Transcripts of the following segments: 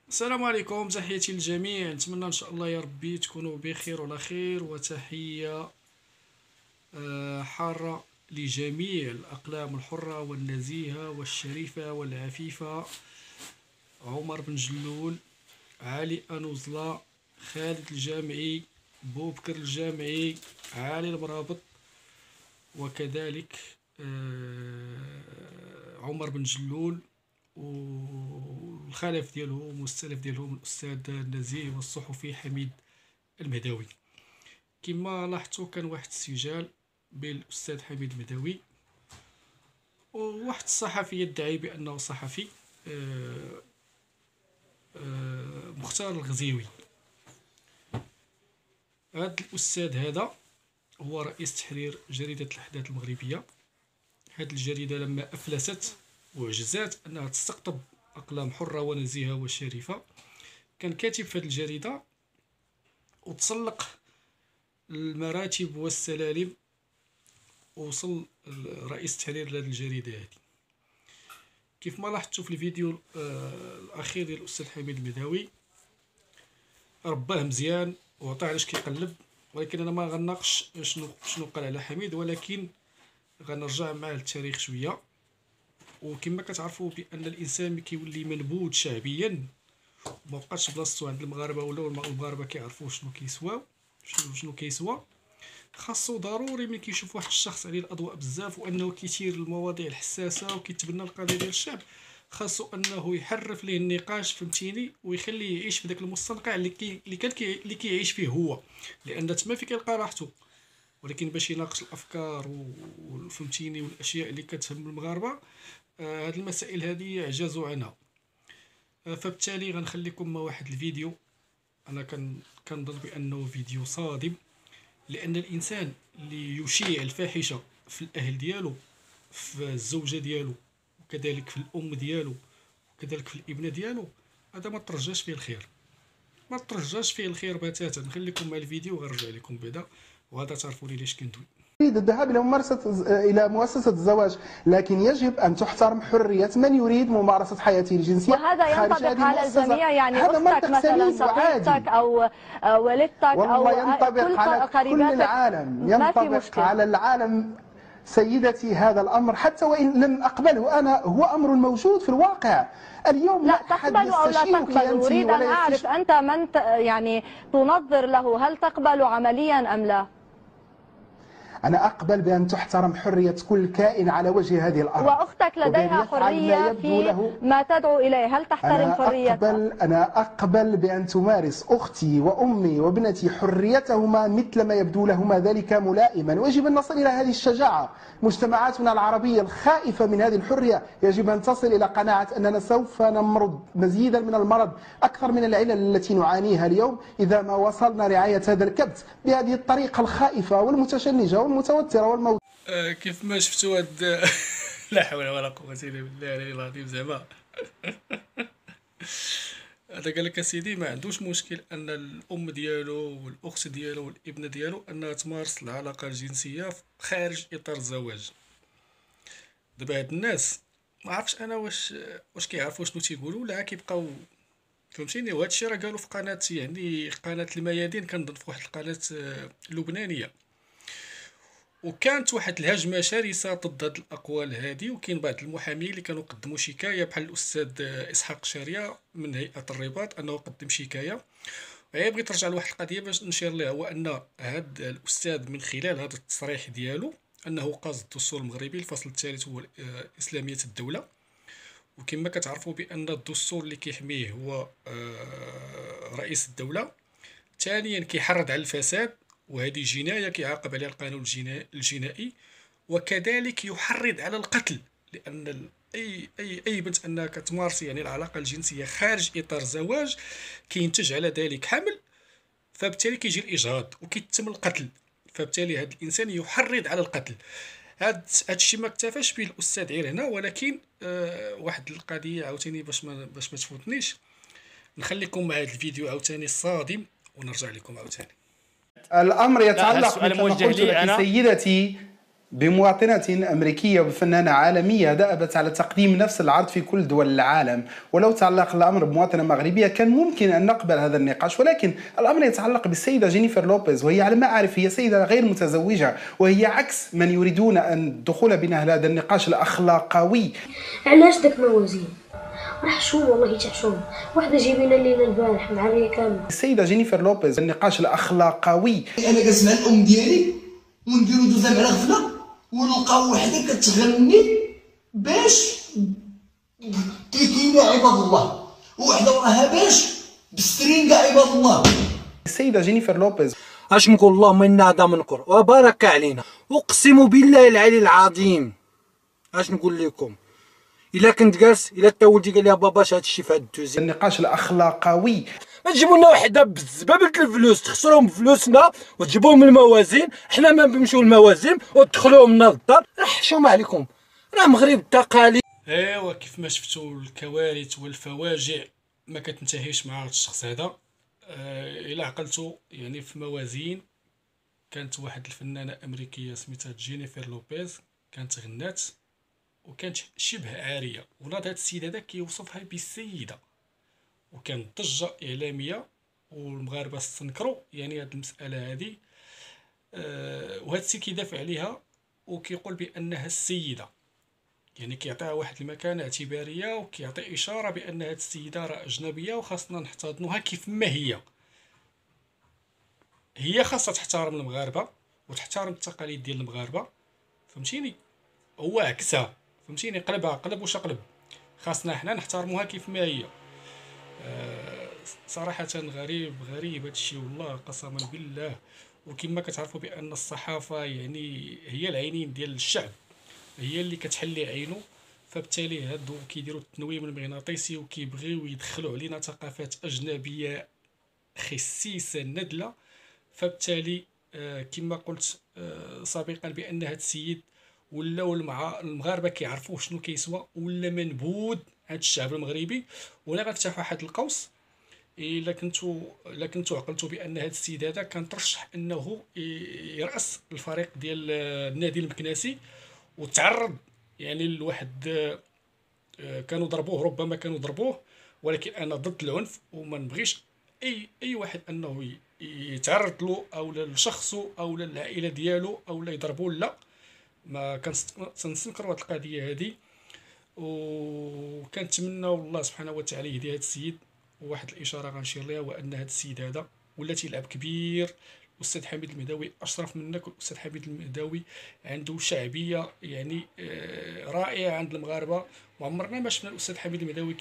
السلام عليكم، تحياتي للجميع. نتمنى ان شاء الله يا ربي تكونوا بخير وعلى خير، وتحية حارة لجميع الأقلام الحرة والنزيهة والشريفة والعفيفة. عمر بن جلول، علي أنوزلا، خالد الجامعي، بوبكر الجامعي، علي المرابط، وكذلك عمر بن جلول، والخلف ديالهم والمستلف ديالهم الأستاذ النزيه والصحفي حميد المهداوي. كما لاحظتوا كان واحد السجال بين الأستاذ حميد المهداوي وواحد الصحفي يدعي بأنه صحفي، مختار الغزيوي. هذا الأستاذ هذا هو رئيس تحرير جريدة الأحداث المغربية. هذه الجريدة لما أفلست وعجزات أنها تستقطب أقلام حرة ونزيهة وشريفة، كان كاتب في هذه الجريدة وتسلق المراتب والسلالم ووصل رئيس تحرير لهذه الجريدة هذه. كيف ما لاحظتوا في الفيديو الأخير ديال الأستاذ حميد المهداوي، رباه مزيان وعطاه علاش كيقلب، ولكن أنا ما غناقش شنو قال على حميد، ولكن غنرجع معاه للتاريخ شوية. وكما كتعرفوا بأن الإنسان ملي كيولي منبوذ شعبيا ما بقاش بلاصتو عند المغاربة، ولا المغاربة كيعرفوا شنو كيسوى، خاصو ضروري ملي كيشوف واحد الشخص عليه الاضواء بزاف وانه كيثير المواضيع الحساسه وكيتبنى القضيه ديال الشعب، خاصو انه يحرف ليه النقاش، فهمتيني، ويخليه يعيش في داك المستنقع اللي كيعيش فيه هو، لان تما فين كيلقى راحته. ولكن باش يناقش الافكار وفهمتيني والاشياء اللي كتهم المغاربه، هاد المسائل هذه يعجزوا عنها. فبالتالي غنخليكم مع واحد الفيديو. انا كنظن بانه فيديو صادم، لان الانسان اللي يشيع الفاحشه في الاهل ديالو، في الزوجه ديالو، وكذلك في الام ديالو، وكذلك في الابنه ديالو، هذا ما ترجاش فيه الخير، ما ترجاش فيه الخير بتاتا. نخليكم مع الفيديو وغنرجع لكم بعدا، وهذا تعرفوني ليش كندوي. يريد الذهاب إلى مؤسسة الزواج، لكن يجب أن تحترم حرية من يريد ممارسة حياته الجنسية وهذا خارج ينطبق هذه على المؤسسة. الجميع، يعني هذا أختك منطق مثلا، سليم وعادي. شقيقتك أو والدتك أو والله ينطبق على كل قريباتك، العالم، ما في ينطبق مشكل. على العالم سيدتي. هذا الأمر حتى وإن لم أقبله أنا، هو أمر موجود في الواقع اليوم. لا لا أحد تقبل أو لا يستشيرك تقبل، أنت أريد أن ولا أعرف أنت من يعني تنظر له، هل تقبل عمليا أم لا؟ أنا أقبل بأن تحترم حرية كل كائن على وجه هذه الأرض، وأختك لديها وبأن يفعل ما حرية يبدو في له. ما تدعو إليه، هل تحترم حريتها؟ أنا أقبل بأن تمارس أختي وأمي وابنتي حريتهما مثل ما يبدو لهما ذلك ملائما، ويجب أن نصل إلى هذه الشجاعة. مجتمعاتنا العربية الخائفة من هذه الحرية يجب أن تصل إلى قناعة أننا سوف نمرض مزيدا من المرض، أكثر من العلل التي نعانيها اليوم، إذا ما وصلنا رعاية هذا الكبت بهذه الطريقة الخائفة والمتشنجة والمتوترة والموت. كيف ما شفتوا هاد لا حول ولا قوة الا بالله العلي العظيم. زعما هذا قال لك اسيدي ما عندوش مشكل ان الام ديالو والاخت ديالو والابنه ديالو انها تمارس العلاقه الجنسيه خارج اطار الزواج. دابا هاد الناس ما عرفتش انا واش كيعرفوا شنو تيقولوا، ولا كيبقاو فهمتيني. وهذا الشيء راه قالوا في قناه، يعني قناه الميادين، كنظن في واحد القناه لبنانيه، وكانت واحد الهجمه شرسه ضد هاد الاقوال هذه. وكاين بعض المحامين اللي كانوا قدموا شكايه، بحال الاستاذ اسحاق شاريه من هيئه الرباط، انه قدم شكايه. وهي بغيت نرجع لواحد القضيه باش نشير لها، هو ان هاد الاستاذ من خلال هذا التصريح ديالو انه قاصد الدستور المغربي الفصل الثالث هو اسلاميه الدوله. وكما كتعرفوا بان الدستور اللي كيحميه هو رئيس الدوله. ثانيا كيحرض على الفساد، وهذه جناية كيعاقب عليها القانون الجنائي. وكذلك يحرض على القتل، لأن أي بنت أنها كتمارس يعني العلاقة الجنسية خارج إطار زواج كينتج على ذلك حمل، فبالتالي كيجي الإجهاض وكيتم القتل، فبالتالي هذا الإنسان يحرض على القتل. هذا الشيء ما اكتفاش به الأستاذ غير هنا، ولكن واحد القضية عاوتاني باش ما تفوتنيش. نخليكم مع هذا الفيديو عاوتاني الصادم ونرجع لكم عاوتاني. الأمر لا، يتعلق هالسؤال مثل ما موجه قلت لي لك أنا. سيدتي بمواطنة أمريكية وفنانة عالمية دأبت على تقديم نفس العرض في كل دول العالم. ولو تعلق الأمر بمواطنة مغربية كان ممكن أن نقبل هذا النقاش، ولكن الأمر يتعلق بالسيدة جينيفر لوبيز، وهي على ما أعرف هي سيدة غير متزوجة، وهي عكس من يريدون أن الدخول بنا هذا النقاش الأخلاقوي. علاش داك موازين راه حشوم والله تحشوم، وحده جايبينا لينا البارح مع الريه كامل. السيدة جينيفر لوبيز النقاش الأخلاقوي. أنا جالس مع الأم ديالي ونديرو دوزة على غفلة ونلقاو وحده كتغني باش كيكينا عباد الله، وحده وراها باش بسترينغا عباد الله. السيدة جينيفر لوبيز اش نقول؟ اللهم انا هذا منكر وبارك علينا، اقسم بالله العلي العظيم. اش نقول لكم؟ الا كنت جالس، الا تا ولدي قال لي بابا اش هادشي في هاد الدوزي، النقاش الأخلاقوي. ما تجيبوا لنا وحده بزبابه الفلوس تخسروهم فلوسنا وتجيبوهم الموازين، حنا ما نمشيو الموازين وتدخلوهم لنا للدار. راه حشومه عليكم، راه مغرب التقاليد. ايوا كيف ما شفتوا الكوارث والفواجع ما كتنتهيش مع هذا الشخص هذا. الى عقلتوا يعني في موازين كانت واحد الفنانه امريكيه سميتها جينيفر لوبيز، كانت غنات وكانت شبه عاريه، وناض هذا السيد هذا كيوصفها بالسيده، وكان ضجه اعلاميه والمغاربه استنكروا يعني هذه المساله هذه. وهذا السيد كيدافع عليها وكيقول بانها السيده، يعني كيعطيها واحد المكانه اعتباريه وكيعطي اشاره بان هذه السيده راه اجنبيه وخاصنا نحتضنوها كيف ما هي خاصها تحترم المغاربه وتحترم التقاليد ديال المغاربه، فهمتيني؟ هو عكسها، فهمتيني؟ قلبها قلب وش قلب، خاصنا حنا نحترموها كيف ما هي. صراحه غريب هادشي والله قسما بالله. وكما كتعرفوا بان الصحافه يعني هي العينين ديال الشعب، هي اللي كتحلي عينه، فبالتالي هادو كيديروا التنويم المغناطيسي وكيبغيو يدخلوا علينا ثقافات اجنبيه خسيسه ندله. فبالتالي كما قلت سابقا بان هاد السيد ولاو المغاربه كيعرفوه شنو كيسوى، ولا منبوذ هاد الشعب المغربي. ولا غنفتح واحد القوس، الا كنتو عقلتوا بان هاد السيد هذا كان ترشح انه يراس الفريق ديال النادي المكناسي، وتعرض يعني لواحد كانوا ضربوه، ربما كانوا ضربوه، ولكن انا ضد العنف وما نبغيش اي واحد انه يتعرض له او لشخصه او للعائله ديالو او لا يضربوه. لا، ما كنستنكروا هذه القضيه هذه، وكنتمنى الله سبحانه وتعالى يهدي هذا السيد. وواحد الاشاره غنشير ليها، وان هذا السيد هذا ولا تيلعب كبير. الاستاذ حميد المهداوي اشرف منك، والاستاذ حميد المهداوي عنده شعبيه يعني رائعه عند المغاربه. ما عمرنا ما شفنا الاستاذ حميد المهداوي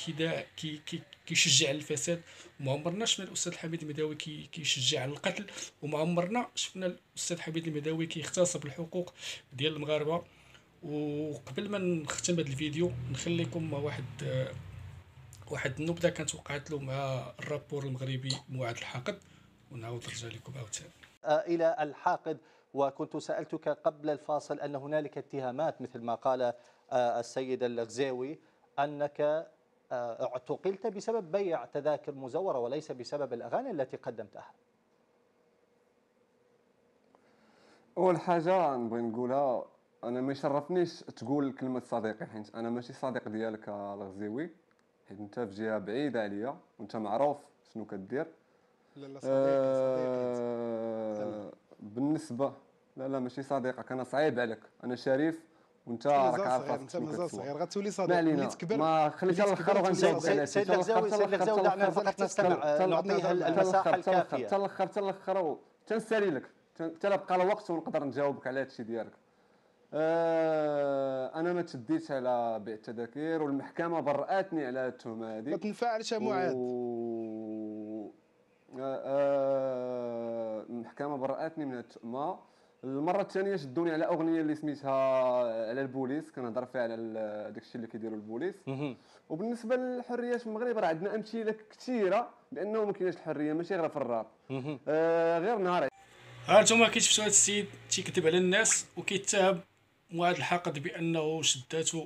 كيشجع على الفساد، وما عمرنا شفنا الاستاذ حميد المهداوي كيشجع على القتل، وما عمرنا شفنا الاستاذ حميد المهداوي كيغتصب الحقوق ديال المغاربه. وقبل ما نختم هذا الفيديو نخليكم مع واحد النبذه كانت وقعت له مع الرابور المغربي موعد الحاقد، ونعاود نرجع لكم عاوتاني الى الحاقد. وكنت سألتك قبل الفاصل أن هنالك اتهامات مثل ما قال السيد الغزاوي أنك اعتقلت بسبب بيع تذاكر مزورة وليس بسبب الأغاني التي قدمتها. أول حاجة نبغي نقولها، أنا ما يشرفنيش تقول كلمة صديقي، حيت أنا ماشي صديق ديالك الغزاوي، حيت أنت في جهة بعيدة عليا وأنت معروف شنو كدير. لا صديقي بالنسبه لا ماشي صديقك، انا صعيب عليك، انا شريف وانت راك عارف انت مازال صغير غتولي صديق ملي تكبر. ما خليك الاخر وغنجاوبك على سيد الغزاوي دعنا فقط نستمع، نعطيه المساحه الكافيه. حتى الاخر تنسالي لك، حتى بقى الوقت ونقدر نجاوبك على هادشي ديالك. انا ما تشديتش على بيع التذاكر، والمحكمه براتني على التهمه هذه. ما تنفعلش معاد. المحكمه براتني من التهمه. المره الثانيه شدوني على اغنيه اللي سميتها على البوليس، كنهضر فيها على داكشي اللي كيديروا البوليس. وبالنسبه للحريات في المغرب راه عندنا امثله كثيره بانه ما كايناش الحريه، ماشي غير في الراب. غير نهار ها نتوما كتشفتوا هذا السيد تيكذب على الناس وكيتهم موعد الحاقد بانه شداتو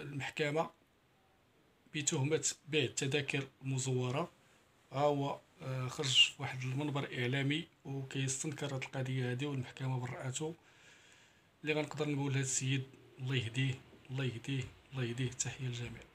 المحكمه بتهمه بيع التذاكر مزوره. ها هو خرج في واحد المنبر اعلامي وكيستنكر هذه القضيه هذه، والمحكمه براتو. اللي غنقدر نقول لهذا السيد الله يهديه الله يهديه الله يهديه. تحيه للجميع.